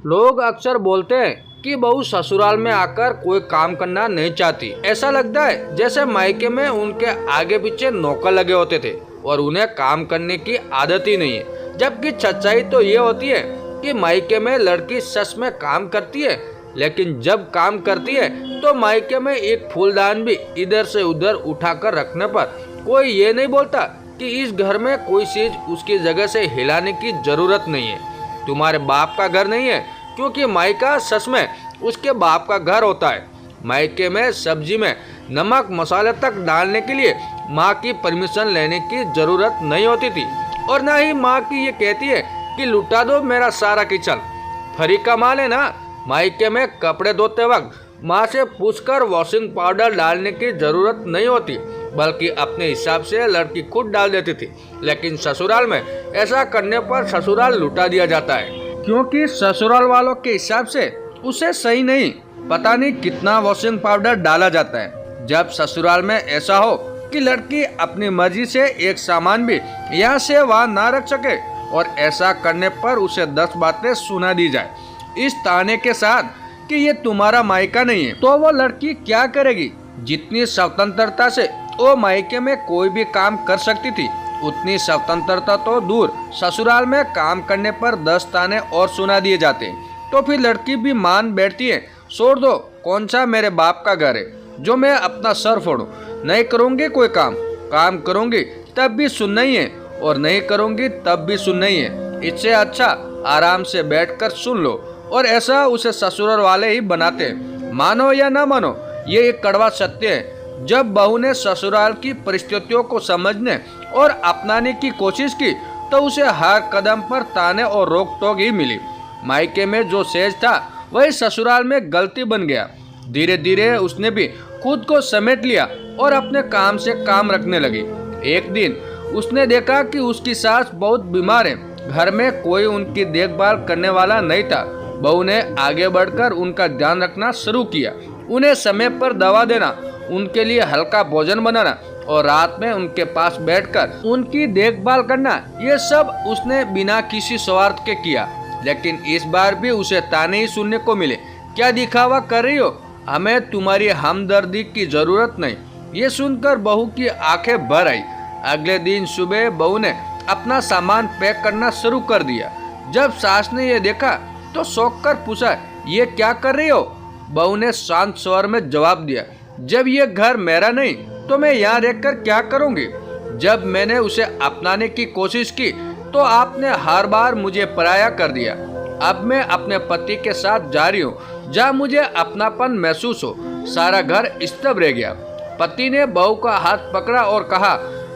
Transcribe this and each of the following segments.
लोग अक्सर बोलते हैं कि बहू ससुराल में आकर कोई काम करना नहीं चाहती। ऐसा लगता है जैसे मायके में उनके आगे पीछे नौकर लगे होते थे और उन्हें काम करने की आदत ही नहीं है। जबकि सच्चाई तो ये होती है कि मायके में लड़की सच में काम करती है, लेकिन जब काम करती है तो मायके में एक फूलदान भी इधर से उधर उठाकर रखने पर कोई ये नहीं बोलता कि इस घर में कोई चीज उसकी जगह से हिलाने की जरूरत नहीं है। तुम्हारे बाप का घर नहीं है, क्योंकि मायका सच में उसके बाप का घर होता है। मायके में सब्जी में नमक मसाले तक डालने के लिए माँ की परमिशन लेने की जरूरत नहीं होती थी, और ना ही माँ की ये कहती है कि लुटा दो मेरा सारा किचन। फरी कमाल है ना। मायके में कपड़े धोते वक्त माँ से पूछकर वॉशिंग पाउडर डालने की जरूरत नहीं होती, बल्कि अपने हिसाब से लड़की खुद डाल देती थी। लेकिन ससुराल में ऐसा करने पर ससुराल लुटा दिया जाता है, क्योंकि ससुराल वालों के हिसाब से उसे सही नहीं पता नहीं कितना वॉशिंग पाउडर डाला जाता है। जब ससुराल में ऐसा हो कि लड़की अपनी मर्जी से एक सामान भी यहाँ से वहाँ ना रख सके, और ऐसा करने पर उसे 10 बातें सुना दी जाए इस ताने के साथ कि ये तुम्हारा मायका नहीं है, तो वो लड़की क्या करेगी। जितनी स्वतंत्रता से वो मायके में कोई भी काम कर सकती थी, उतनी स्वतंत्रता तो दूर ससुराल में काम करने पर 10 ताने और सुना दिए जाते हैं। तो फिर लड़की भी मान बैठती है, छोड़ दो, कौन सा मेरे बाप का घर है जो मैं अपना सर फोड़ूं। नहीं करूँगी कोई काम करूँगी तब भी सुनना ही है, और नहीं करूँगी तब भी सुनना ही है। इससे अच्छा आराम से बैठकर सुन लो। और ऐसा उसे ससुराल वाले ही बनाते हैं। मानो या ना मानो, ये एक कड़वा सत्य है। जब बहू ने ससुराल की परिस्थितियों को समझने और अपनाने की कोशिश की तो उसे हर कदम पर ताने और रोक टोक ही मिली। मायके में जो सेज था वही ससुराल में गलती बन गया। धीरे धीरे उसने भी खुद को समेट लिया और अपने काम से काम रखने लगी। एक दिन उसने देखा कि उसकी सास बहुत बीमार है। घर में कोई उनकी देखभाल करने वाला नहीं था। बहू ने आगे बढ़कर उनका ध्यान रखना शुरू किया, उन्हें समय पर दवा देना, उनके लिए हल्का भोजन बनाना और रात में उनके पास बैठकर उनकी देखभाल करना। ये सब उसने बिना किसी स्वार्थ के किया। लेकिन इस बार भी उसे ताने ही सुनने को मिले, क्या दिखावा कर रही हो, हमें तुम्हारी हमदर्दी की जरूरत नहीं। ये सुनकर बहू की आंखें भर आई। अगले दिन सुबह बहू ने अपना सामान पैक करना शुरू कर दिया। जब सास ने ये देखा तो शौक कर पूछा, ये क्या कर रही हो। बहू ने शांत स्वर में जवाब दिया, जब ये घर मेरा नहीं तो मैं यहाँ रहकर क्या करूँगी। जब मैंने उसे अपनाने की कोशिश की तो आपने हर बार मुझे पराया कर दिया। अब मैं अपने पति के साथ जा रही हूँ जहाँ मुझे अपनापन महसूस हो। सारा घर स्तब्ध रह गया। पति ने बहू का हाथ पकड़ा और कहा,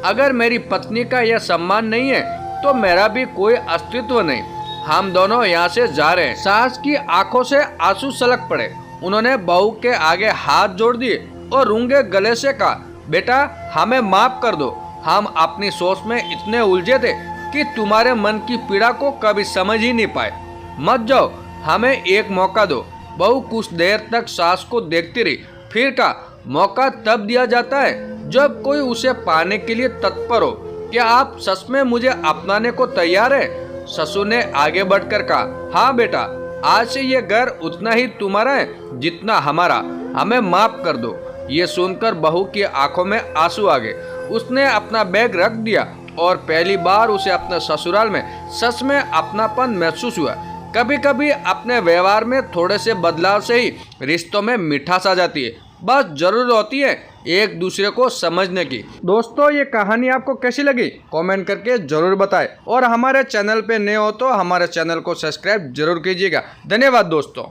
अगर मेरी पत्नी का यह सम्मान नहीं है तो मेरा भी कोई अस्तित्व नहीं। हम दोनों यहाँ से जा रहे हैं। सास की आंखों से आंसू छलक पड़े। उन्होंने बहू के आगे हाथ जोड़ दिए और रूंगे गले से कहा, बेटा हमें माफ कर दो। हम अपनी सोच में इतने उलझे थे कि तुम्हारे मन की पीड़ा को कभी समझ ही नहीं पाए। मत जाओ, हमें एक मौका दो। बहू कुछ देर तक सास को देखती रही, फिर कहा, मौका तब दिया जाता है जब कोई उसे पाने के लिए तत्पर हो। क्या आप सच में मुझे अपनाने को तैयार है। ससुर ने आगे बढ़कर कहा, हाँ बेटा, आज से ये घर उतना ही तुम्हारा है जितना हमारा। हमें माफ कर दो। ये सुनकर बहू की आंखों में आंसू आ गए। उसने अपना बैग रख दिया और पहली बार उसे अपने ससुराल में सच में अपनापन महसूस हुआ। कभी कभी अपने व्यवहार में थोड़े से बदलाव से ही रिश्तों में मिठास आ जाती है। बस जरूर होती है एक दूसरे को समझने की। दोस्तों, ये कहानी आपको कैसी लगी कमेंट करके जरूर बताएं, और हमारे चैनल पे नए हो तो हमारे चैनल को सब्सक्राइब जरूर कीजिएगा। धन्यवाद दोस्तों।